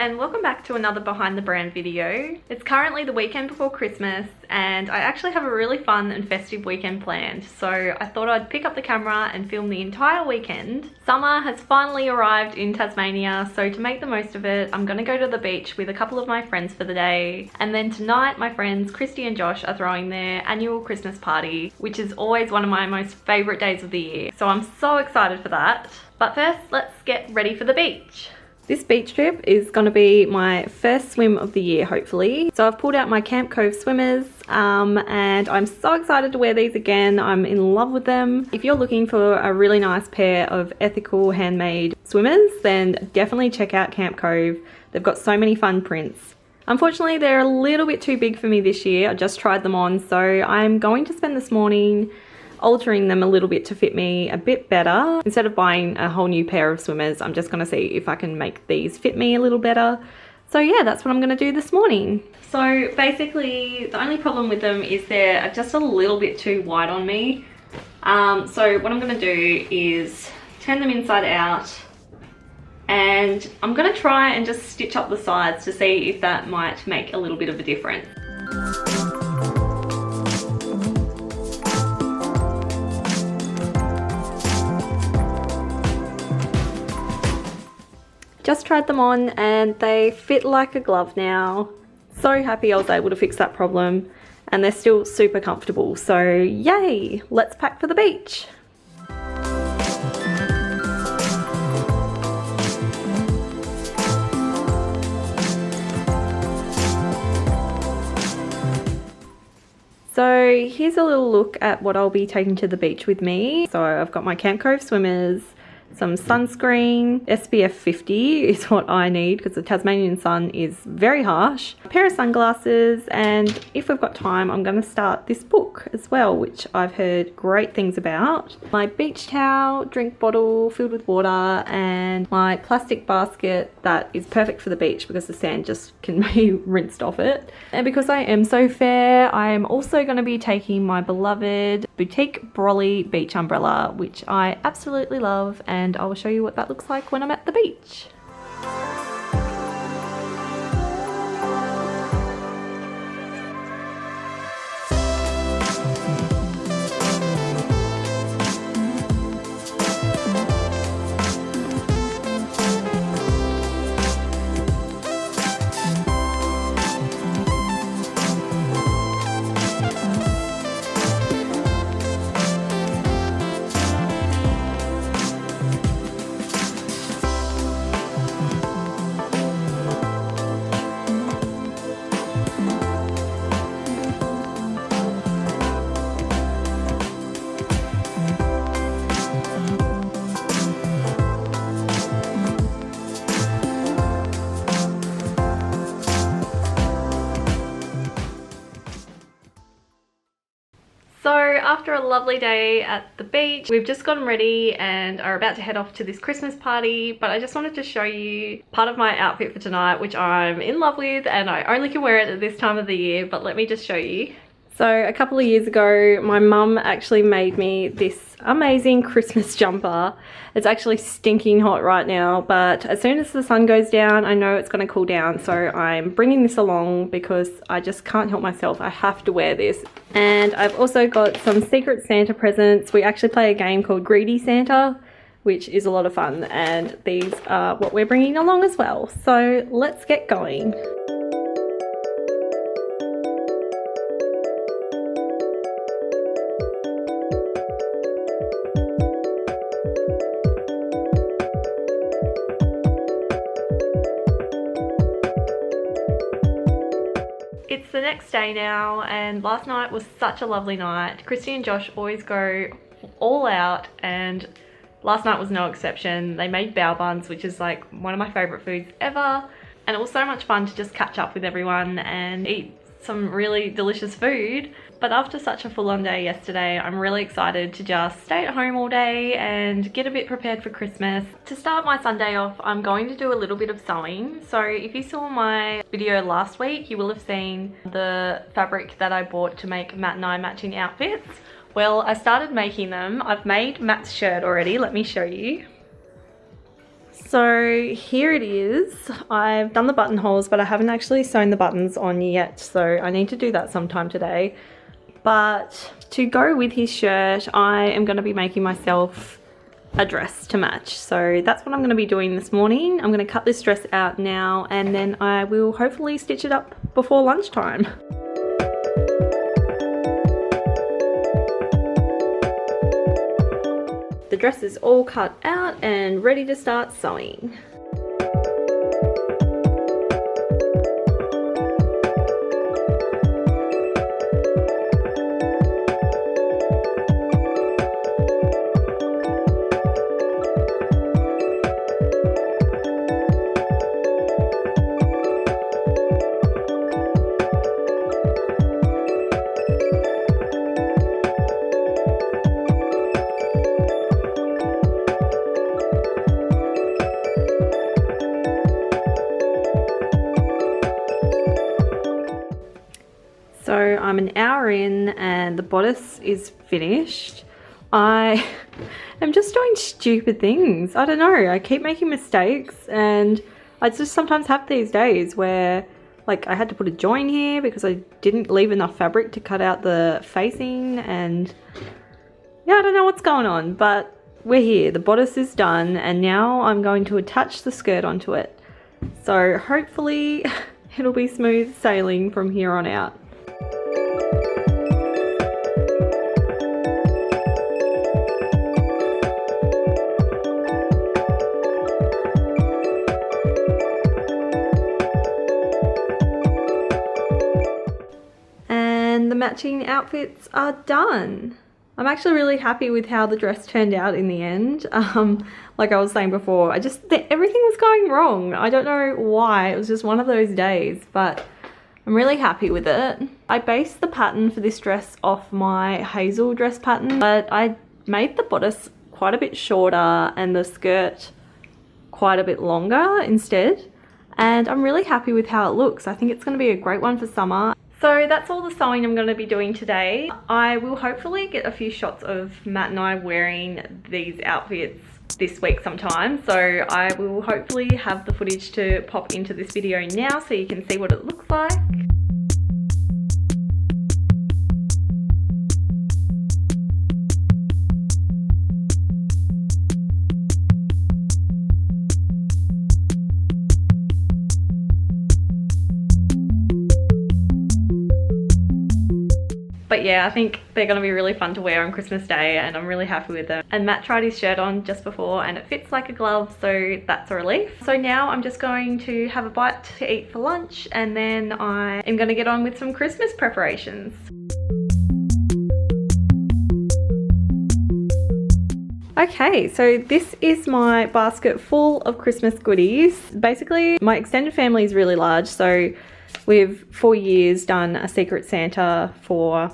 and welcome back to another Behind the Brand video. It's currently the weekend before Christmas and I actually have a really fun and festive weekend planned, so I thought I'd pick up the camera and film the entire weekend. Summer has finally arrived in Tasmania, so to make the most of it, I'm gonna go to the beach with a couple of my friends for the day, and then tonight my friends Christy and Josh are throwing their annual Christmas party, which is always one of my most favourite days of the year, so I'm so excited for that. But first, let's get ready for the beach. This beach trip is going to be my first swim of the year, hopefully. So I've pulled out my Camp Cove swimmers and I'm so excited to wear these again. I'm in love with them. If you're looking for a really nice pair of ethical handmade swimmers, then definitely check out Camp Cove. They've got so many fun prints. Unfortunately, they're a little bit too big for me this year. I just tried them on, so I'm going to spend this morning altering them a little bit to fit me a bit better. Instead of buying a whole new pair of swimmers, I'm just gonna see if I can make these fit me a little better. So yeah, that's what I'm gonna do this morning. So basically, the only problem with them is they're just a little bit too wide on me. So what I'm gonna do is turn them inside out, and I'm gonna try and just stitch up the sides to see if that might make a little bit of a difference. Just tried them on and they fit like a glove now. So happy I was able to fix that problem, and they're still super comfortable. So yay, let's pack for the beach. So here's a little look at what I'll be taking to the beach with me. So I've got my Camp Cove swimmers, some sunscreen, SPF 50 is what I need because the Tasmanian sun is very harsh, a pair of sunglasses, and if we've got time I'm going to start this book as well, which I've heard great things about. My beach towel, drink bottle filled with water, and my plastic basket that is perfect for the beach because the sand just can be rinsed off it. And because I am so fair, I am also going to be taking my beloved Boutique Brolly beach umbrella, which I absolutely love, and I will show you what that looks like when I'm at the beach. So after a lovely day at the beach, we've just gotten ready and are about to head off to this Christmas party, but I just wanted to show you part of my outfit for tonight, which I'm in love with, and I only can wear it at this time of the year, but let me just show you. So a couple of years ago, my mum actually made me this amazing Christmas jumper. It's actually stinking hot right now, but as soon as the sun goes down, I know it's going to cool down. So I'm bringing this along because I just can't help myself. I have to wear this. And I've also got some Secret Santa presents. We actually play a game called Greedy Santa, which is a lot of fun. And these are what we're bringing along as well. So let's get going. It's the next day now, and last night was such a lovely night. Christy and Josh always go all out, and last night was no exception. They made bao buns, which is like one of my favorite foods ever, and it was so much fun to just catch up with everyone and eat some really delicious food. But after such a full-on day yesterday, I'm really excited to just stay at home all day and get a bit prepared for Christmas. To start my Sunday off, I'm going to do a little bit of sewing. So if you saw my video last week, you will have seen the fabric that I bought to make Matt and I matching outfits. Well, I started making them. I've made Matt's shirt already. Let me show you. So here it is. I've done the buttonholes, but I haven't actually sewn the buttons on yet, so I need to do that sometime today. But to go with his shirt, I am going to be making myself a dress to match. So that's what I'm going to be doing this morning. I'm going to cut this dress out now, and then I will hopefully stitch it up before lunchtime. The dress is all cut out and ready to start sewing. So I'm an hour in and the bodice is finished. I am just doing stupid things. I don't know, I keep making mistakes, and I just sometimes have these days where like I had to put a join here because I didn't leave enough fabric to cut out the facing, and yeah, I don't know what's going on, but we're here. The bodice is done and now I'm going to attach the skirt onto it. So hopefully it'll be smooth sailing from here on out. And the matching outfits are done. I'm actually really happy with how the dress turned out in the end. Like I was saying before, everything was going wrong. I don't know why, it was just one of those days, but I'm really happy with it. I based the pattern for this dress off my Hazel dress pattern, but I made the bodice quite a bit shorter and the skirt quite a bit longer instead. And I'm really happy with how it looks. I think it's going to be a great one for summer. So that's all the sewing I'm going to be doing today. I will hopefully get a few shots of Matt and I wearing these outfits this week sometime. So I will hopefully have the footage to pop into this video now so you can see what it looks like. But yeah, I think they're going to be really fun to wear on Christmas Day and I'm really happy with them. And Matt tried his shirt on just before and it fits like a glove, so that's a relief. So now I'm just going to have a bite to eat for lunch and then I am going to get on with some Christmas preparations. Okay, so this is my basket full of Christmas goodies. Basically, my extended family is really large, so we've 4 years done a Secret Santa for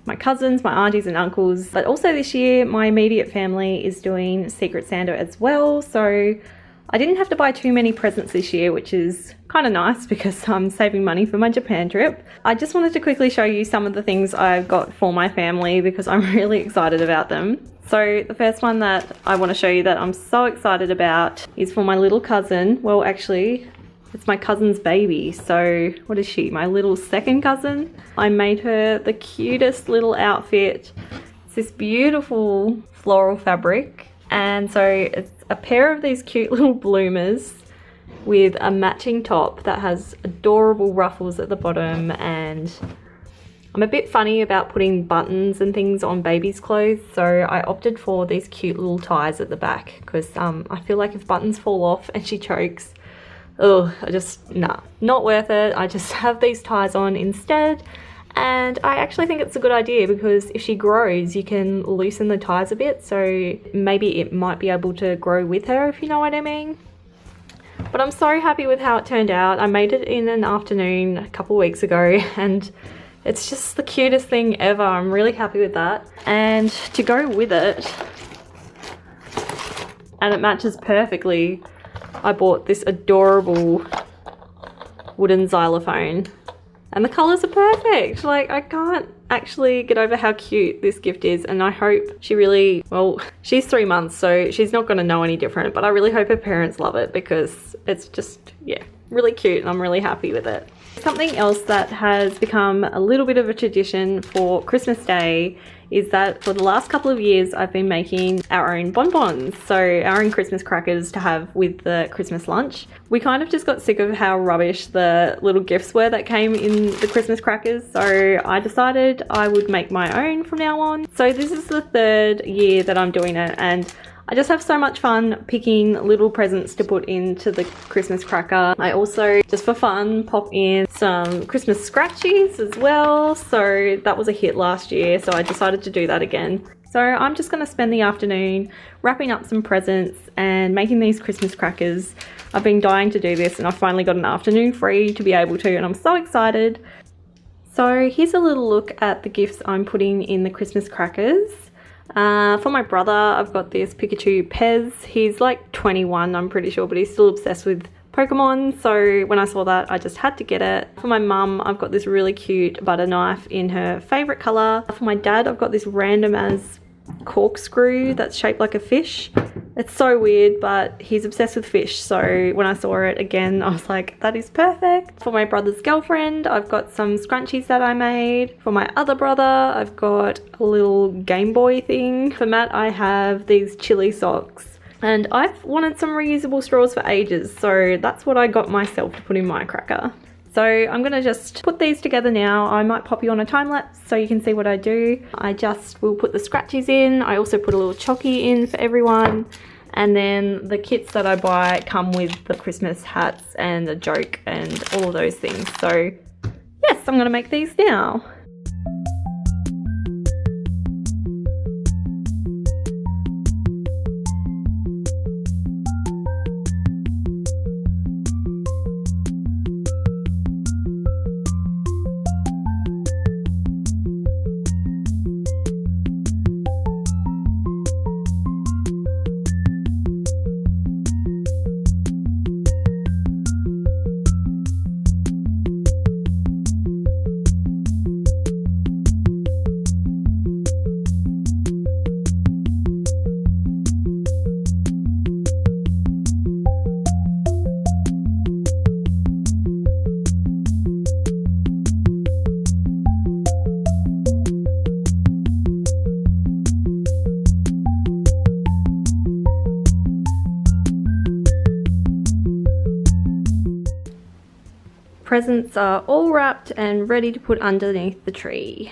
my cousins, my aunties and uncles, but also this year my immediate family is doing Secret Santa as well, so I didn't have to buy too many presents this year, which is kind of nice because I'm saving money for my Japan trip. I just wanted to quickly show you some of the things I've got for my family because I'm really excited about them. So the first one that I want to show you that I'm so excited about is for my little cousin. Well, actually, it's my cousin's baby. So what is she? My little second cousin. I made her the cutest little outfit. It's this beautiful floral fabric. And so it's a pair of these cute little bloomers with a matching top that has adorable ruffles at the bottom, and I'm a bit funny about putting buttons and things on baby's clothes, so I opted for these cute little ties at the back because I feel like if buttons fall off and she chokes, nah, not worth it. I just have these ties on instead, and I actually think it's a good idea because if she grows you can loosen the ties a bit, so maybe it might be able to grow with her, if you know what I mean. But I'm so happy with how it turned out. I made it in an afternoon a couple of weeks ago and it's just the cutest thing ever. I'm really happy with that. And to go with it, and it matches perfectly, I bought this adorable wooden xylophone. And the colours are perfect. Like, I can't actually get over how cute this gift is, and I hope she really, well, she's 3 months, so she's not going to know any different, but I really hope her parents love it because it's just, yeah, really cute and I'm really happy with it. Something else that has become a little bit of a tradition for Christmas Day is that for the last couple of years I've been making our own bonbons, so our own Christmas crackers to have with the Christmas lunch. We kind of just got sick of how rubbish the little gifts were that came in the Christmas crackers, so I decided I would make my own from now on. So this is the 3rd year that I'm doing it, and I just have so much fun picking little presents to put into the Christmas cracker. I also, just for fun, pop in some Christmas scratchies as well. So that was a hit last year, so I decided to do that again. So I'm just going to spend the afternoon wrapping up some presents and making these Christmas crackers. I've been dying to do this and I finally got an afternoon free to be able to, and I'm so excited. So here's a little look at the gifts I'm putting in the Christmas crackers. For my brother, I've got this Pikachu Pez. He's like 21, I'm pretty sure, but he's still obsessed with Pokemon, so when I saw that I just had to get it. For my mum, I've got this really cute butter knife in her favourite colour. For my dad, I've got this random as corkscrew that's shaped like a fish. It's so weird, but he's obsessed with fish, so when I saw it again I was like, that is perfect. For my brother's girlfriend, I've got some scrunchies that I made. For my other brother, I've got a little Game Boy thing. For Matt, I have these chili socks. And I've wanted some reusable straws for ages, so that's what I got myself to put in my cracker. So I'm going to just put these together now. I might pop you on a time lapse so you can see what I do. I just will put the scratchies in. I also put a little chocky in for everyone. And then the kits that I buy come with the Christmas hats and a joke and all of those things. So yes, I'm going to make these now. Presents are all wrapped and ready to put underneath the tree.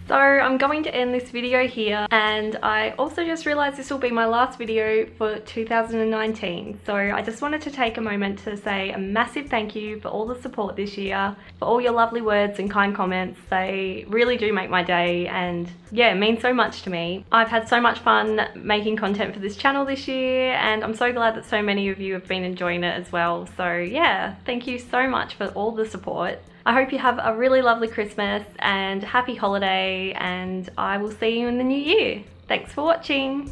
So I'm going to end this video here, and I also just realized this will be my last video for 2019. So I just wanted to take a moment to say a massive thank you for all the support this year, for all your lovely words and kind comments. They really do make my day and yeah, mean so much to me. I've had so much fun making content for this channel this year, and I'm so glad that so many of you have been enjoying it as well. So yeah, thank you so much for all the support. I hope you have a really lovely Christmas and happy holiday, and I will see you in the new year. Thanks for watching.